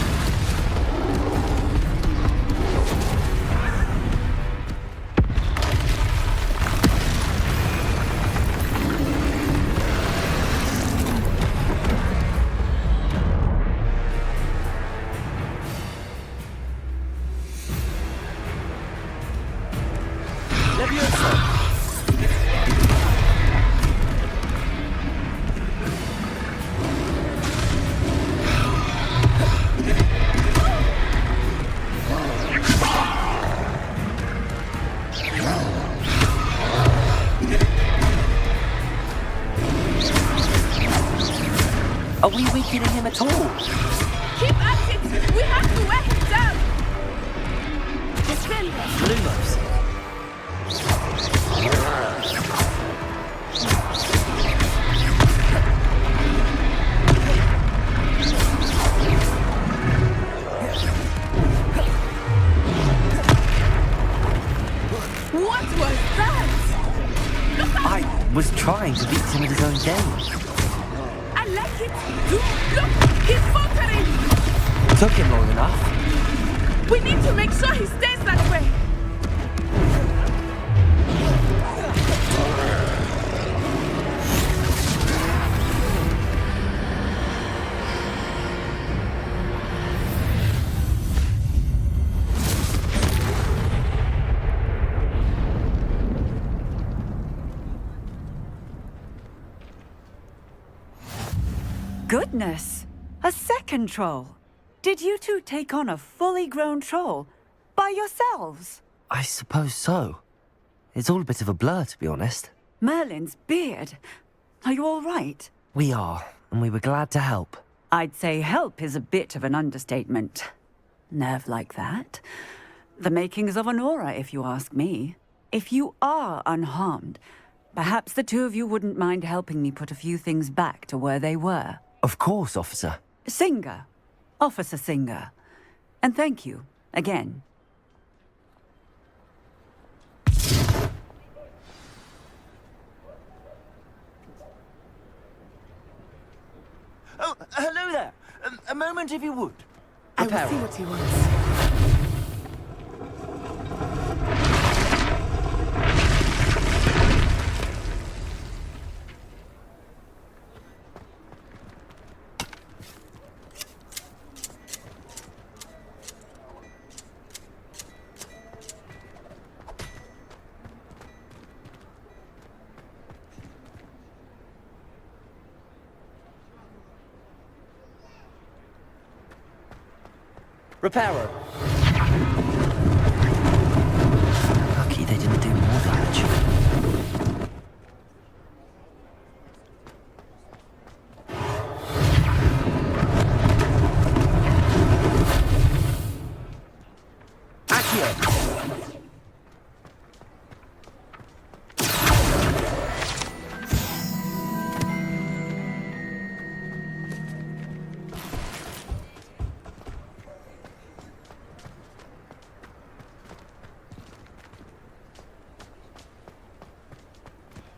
Are we weakening him at all? Keep at it! We have to wear him down! Defend us! Lumos. What was that? I was trying to beat him at his own game. I like it! Look! He's faltering! Took him long enough. We need to make sure he stays that way! Goodness! A second troll! Did you two take on a fully grown troll? By yourselves? I suppose so. It's all a bit of a blur, to be honest. Merlin's beard. Are you all right? We are, and we were glad to help. I'd say help is a bit of an understatement. Nerve like that. The makings of an aura, if you ask me. If you are unharmed, perhaps the two of you wouldn't mind helping me put a few things back to where they were. Of course, officer. Singer. Officer Singer. And thank you, again. Oh, hello there. A moment if you would. I will see what he wants. Repairer. Lucky they didn't do more damage.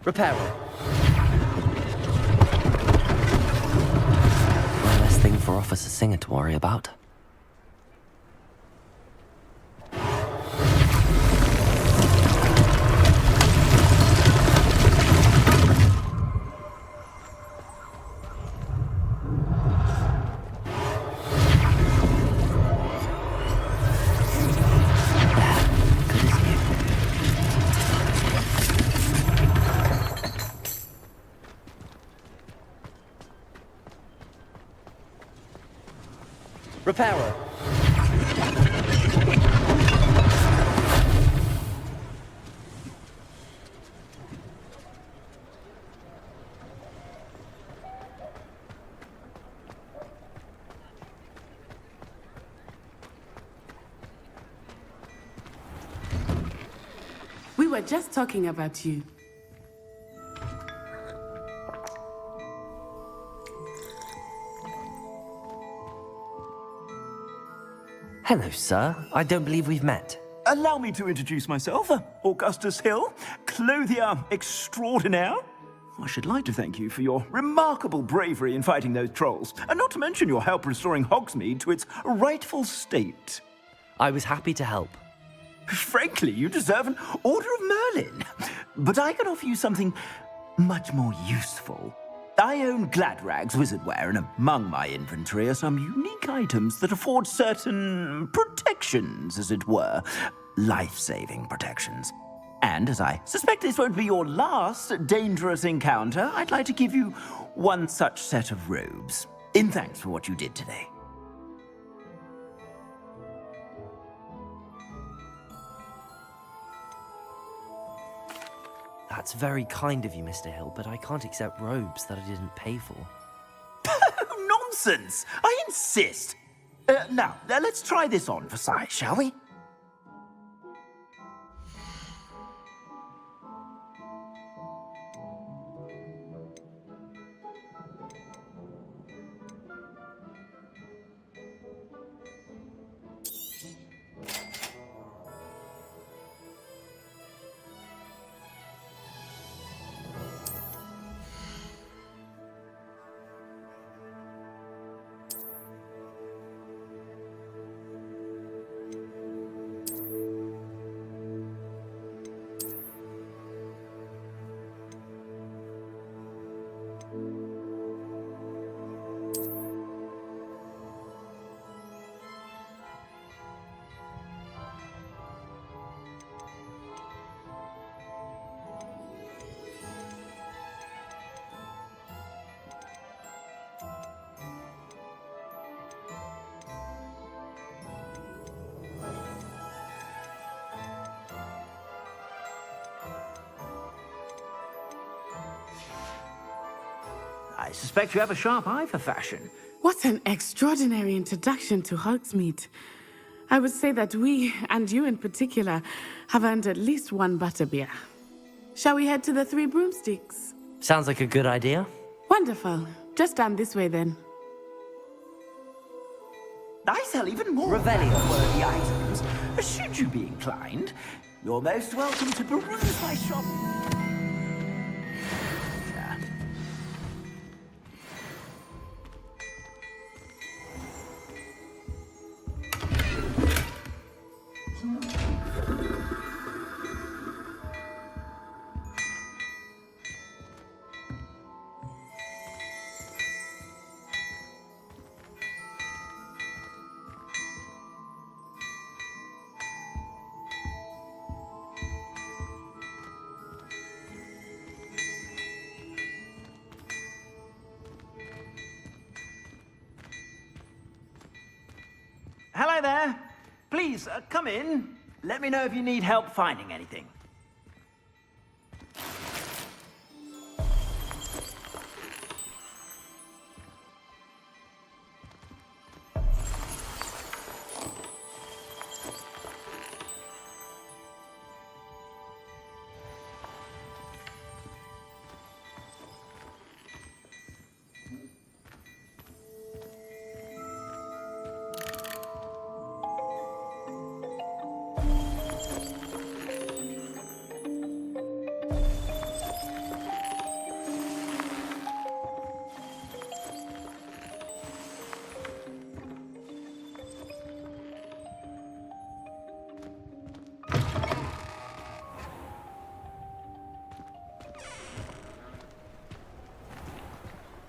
Repairer. One less thing for Officer Singer to worry about. Repairer. We were just talking about you. Hello, sir. I don't believe we've met. Allow me to introduce myself, Augustus Hill, clothier extraordinaire. I should like to thank you for your remarkable bravery in fighting those trolls, and not to mention your help restoring Hogsmeade to its rightful state. I was happy to help. Frankly, you deserve an Order of Merlin. But I can offer you something much more useful. I own Gladrag's wizardware, and among my inventory are some unique items that afford certain protections, as it were. Life-saving protections. And as I suspect this won't be your last dangerous encounter, I'd like to give you one such set of robes, in thanks for what you did today. That's very kind of you, Mr. Hill, but I can't accept robes that I didn't pay for. Nonsense! I insist! Now, let's try this on for size, shall we? I suspect you have a sharp eye for fashion. What an extraordinary introduction to Hogsmeade. I would say that we, and you in particular, have earned at least one butterbeer. Shall we head to the Three Broomsticks? Sounds like a good idea. Wonderful. Just down this way then. I sell even more worthy items. Should you be inclined, you're most welcome to peruse my shop. hello there. Please, come in. Let me know if you need help finding anything.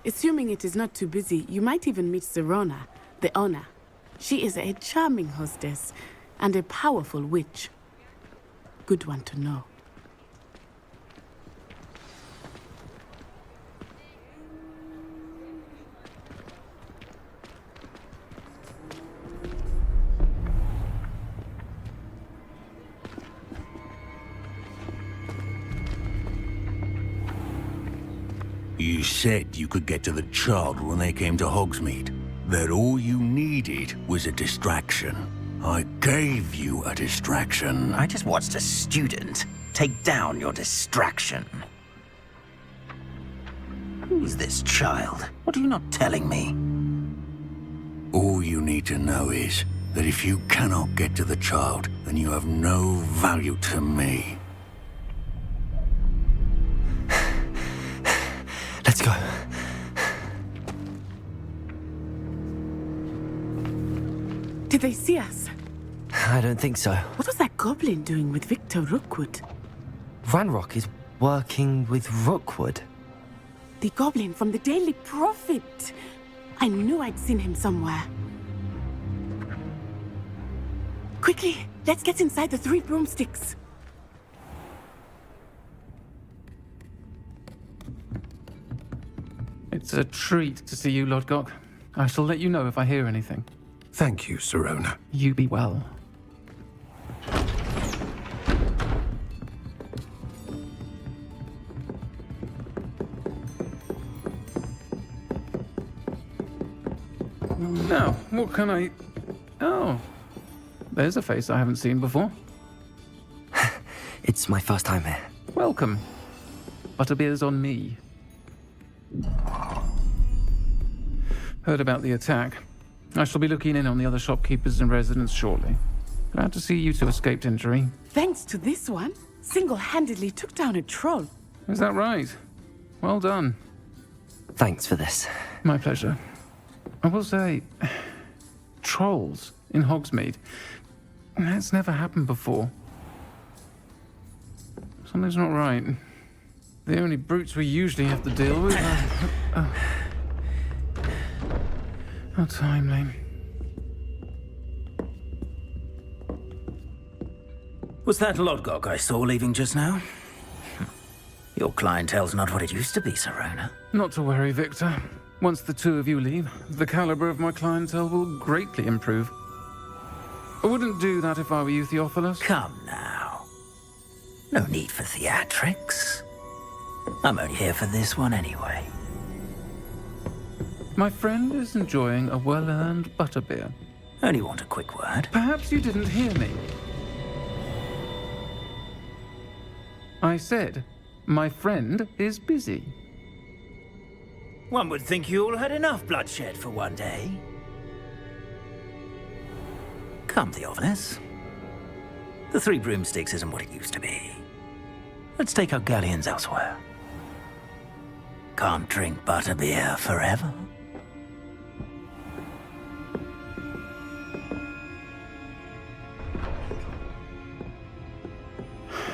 Assuming it is not too busy, you might even meet Serona, the owner. She is a charming hostess and a powerful witch. Good one to know. You said you could get to the child when they came to Hogsmeade. That all you needed was a distraction. I gave you a distraction. I just watched a student take down your distraction. Who's this child? What are you not telling me? All you need to know is that if you cannot get to the child, then you have no value to me. Let's go. Did they see us? I don't think so. What was that goblin doing with Victor Rookwood? Ranrock is working with Rookwood. The goblin from the Daily Prophet. I knew I'd seen him somewhere. Quickly, let's get inside the 3 broomsticks. It's a treat to see you, Lodgok. I shall let you know if I hear anything. Thank you, Serona. You be well. Now, what can I... Oh, there's a face I haven't seen before. It's my first time here. Welcome. Butterbeer's on me. Heard about the attack. I shall be looking in on the other shopkeepers and residents shortly. Glad to see you two escaped injury. Thanks to this one, single-handedly took down a troll. Is that right? Well done. Thanks for this. My pleasure. I will say, trolls in Hogsmeade. That's never happened before. Something's not right. The only brutes we usually have to deal with are... How timely. Was that Lodgok I saw leaving just now? Your clientele's not what it used to be, Serona. Not to worry, Victor. Once the two of you leave, the caliber of my clientele will greatly improve. I wouldn't do that if I were you, Theophilus. Come now. No need for theatrics. I'm only here for this one anyway. My friend is enjoying a well-earned butterbeer. Only want a quick word. Perhaps you didn't hear me. I said, my friend is busy. One would think you all had enough bloodshed for one day. Come, Theophilus. The 3 broomsticks isn't what it used to be. Let's take our galleons elsewhere. Can't drink butterbeer forever.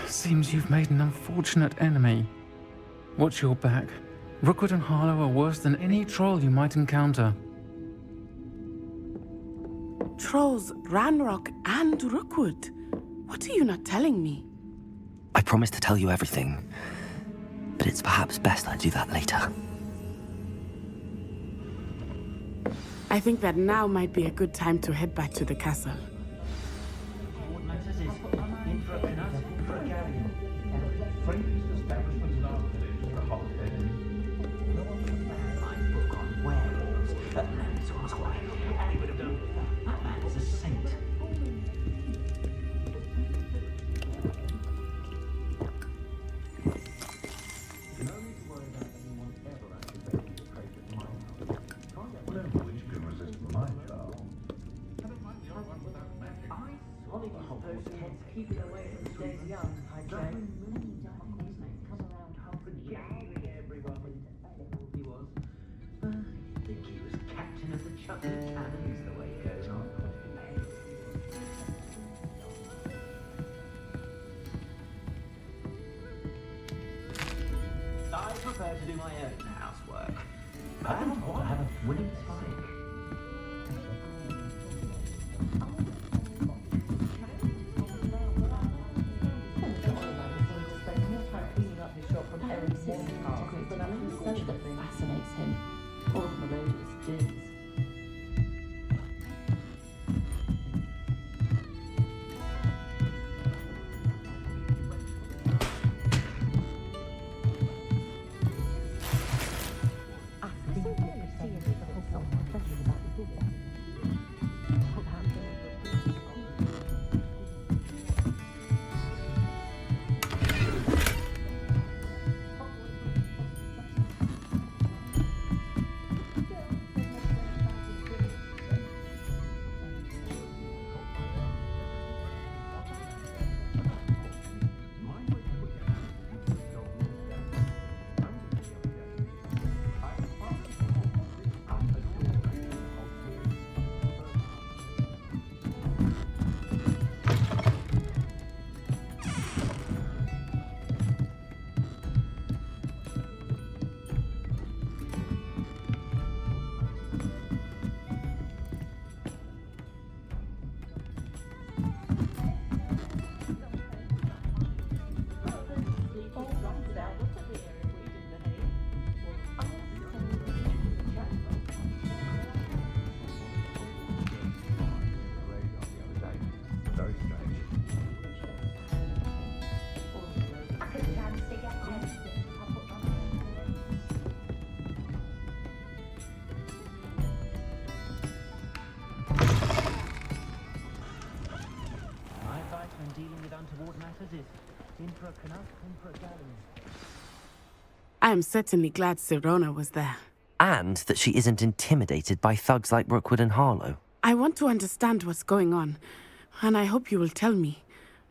Seems you've made an unfortunate enemy. Watch your back. Rookwood and Harlow are worse than any troll you might encounter. Trolls, Ranrock, and Rookwood. What are you not telling me? I promised to tell you everything, but it's perhaps best I do that later. I think that now might be a good time to head back to the castle. I prefer to do my own housework. I want to have a winning strike. Fascinates him. All of the melodious digs. I am certainly glad Sirona was there. And that she isn't intimidated by thugs like Rookwood and Harlow. I want to understand what's going on, and I hope you will tell me.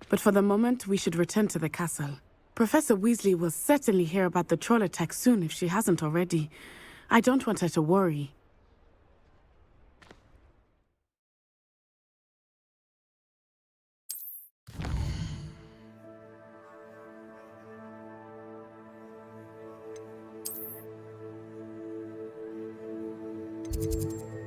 But for the moment, we should return to the castle. Professor Weasley will certainly hear about the troll attack soon if she hasn't already. I don't want her to worry. Thank you.